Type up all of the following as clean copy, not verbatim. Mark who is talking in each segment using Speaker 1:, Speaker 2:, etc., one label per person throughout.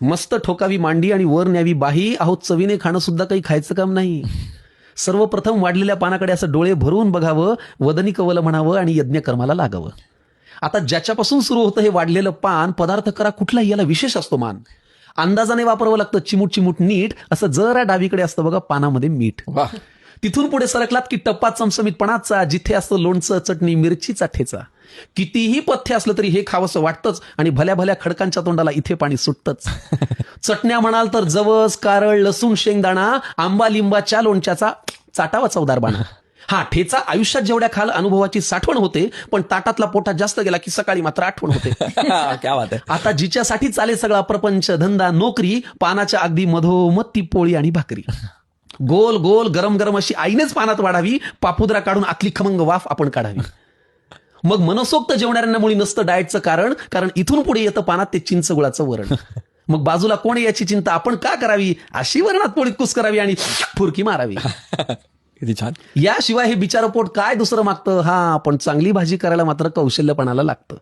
Speaker 1: मस्त ठोकावी मांडी आणि वर न्यावी बाही, अहो चवीने खाणं सुद्धा काही खायचं काम नाही. सर्वप्रथम वाढलेल्या पानाकडे असं डोळे भरून बघावं, वदनी कवल म्हणावं आणि यज्ञकर्माला लागावं. आता ज्याच्यापासून सुरू होतं हे वाढलेलं पान, पदार्थ करा कुठलाही, याला विशेष असतो मान. अंदाजाने वापरावं लागतं, चिमूट चिमूट नीट. असं जरा डावीकडे असतं बघा पानामध्ये मीठ. तिथून पुढे सरकलात की टप्पा चमचमीतपणाचा, जिथे असतं लोणचं, चटणी, मिरचीचा ठेचा. कितीही पथ्य असलं तरी हे खावंसं वाटतंच आणि भल्या भल्या खडकांच्या तोंडाला इथे पाणी सुटतंच. चटण्या म्हणाल तर जवस, कारळ, लसूण, शेंगदाणा, आंबा लिंबाच्या लोणच्याचा चाटावा चवदार बाणा. हा ठेचा आयुष्यात जेवढ्या खाल अनुभवाची साठवण होते, पण ताटातला पोटात जास्त गेला की सकाळी मात्र आठवण होते.
Speaker 2: क्या बात आहे.
Speaker 1: आता जिच्यासाठी चाले सगळा प्रपंच, धंदा, नोकरी, पानाच्या अगदी मधोमध ती पोळी आणि भाकरी. गोल गोल गरम गरम अशी आईनेच पानात वाढावी, पापुद्रा काढून आतली खमंग वाफ आपण काढावी. मग मनसोक्त जेवणाऱ्यांना मुळी नसतं डाएटचं कारण इथून पुढे येतं पानात ते चिंच गुळाचं वरण. मग बाजूला कोण याची चिंता आपण का करावी, अशी वरणात पोळीत कुस करावी आणि फुरकी मारावी.
Speaker 2: किती छान.
Speaker 1: याशिवाय हे बिचारं पोट काय दुसरं मागतं. हा पण चांगली भाजी करायला मात्र कौशल्यपणाला लागतं.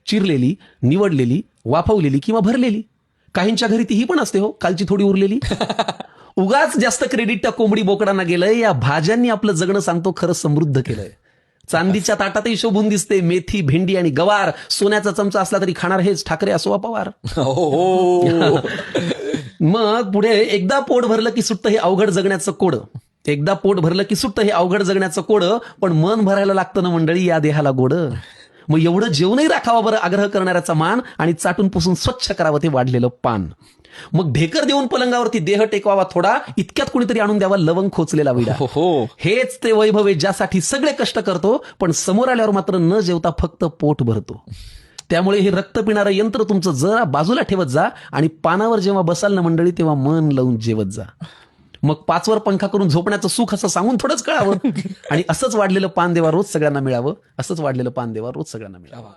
Speaker 1: चिरलेली, निवडलेली, वाफवलेली किंवा भरलेली. काहींच्या घरी तीही पण असते हो, कालची थोडी उरलेली. उगाच जास्त क्रेडिट त्या कोंबडी बोकडांना गेलंय. या भाज्यांनी आपलं जगणं सांगतो खरं समृद्ध केलंय. चांदीच्या ताटातही शोभून दिसते मेथी, भेंडी आणि गवार. सोन्याचा चमचा असला तरी खाणार हेच ठाकरे असो वा पवार. मग पुढे एकदा पोट भरलं की सुटतं हे अवघड जगण्याचं कोड. एकदा पोट भरलं की सुटतं हे अवघड जगण्याचं कोड. पण मन भरायला लागतं ना मंडळी या देहाला गोड. मग एवढं जेवणही राखावा बरं आग्रह करणाऱ्याचा मान, आणि चाटून पुसून स्वच्छ करावं ते वाढलेलं पान. मग ढेकर देऊन पलंगावरती देह टेकवावा थोडा, इतक्यात कुणीतरी आणून द्यावा लवंग खोचलेला विडा. हेच ते वैभव आहे ज्यासाठी सगळे कष्ट करतो, पण समोर आल्यावर मात्र न जेवता फक्त पोट भरतो. त्यामुळे हे रक्त पिणारं यंत्र तुमचं जरा बाजूला ठेवत जा आणि पानावर जेव्हा बसाल ना मंडळी तेव्हा मन लावून जेवत जा. मग 5वर पंखा करून झोपण्याचं सुख असं सांगून थोडंच कळावं. आणि असंच वाढलेलं पान देवा रोज सगळ्यांना मिळावं. असंच वाढलेलं पान देवा रोज सगळ्यांना मिळावं.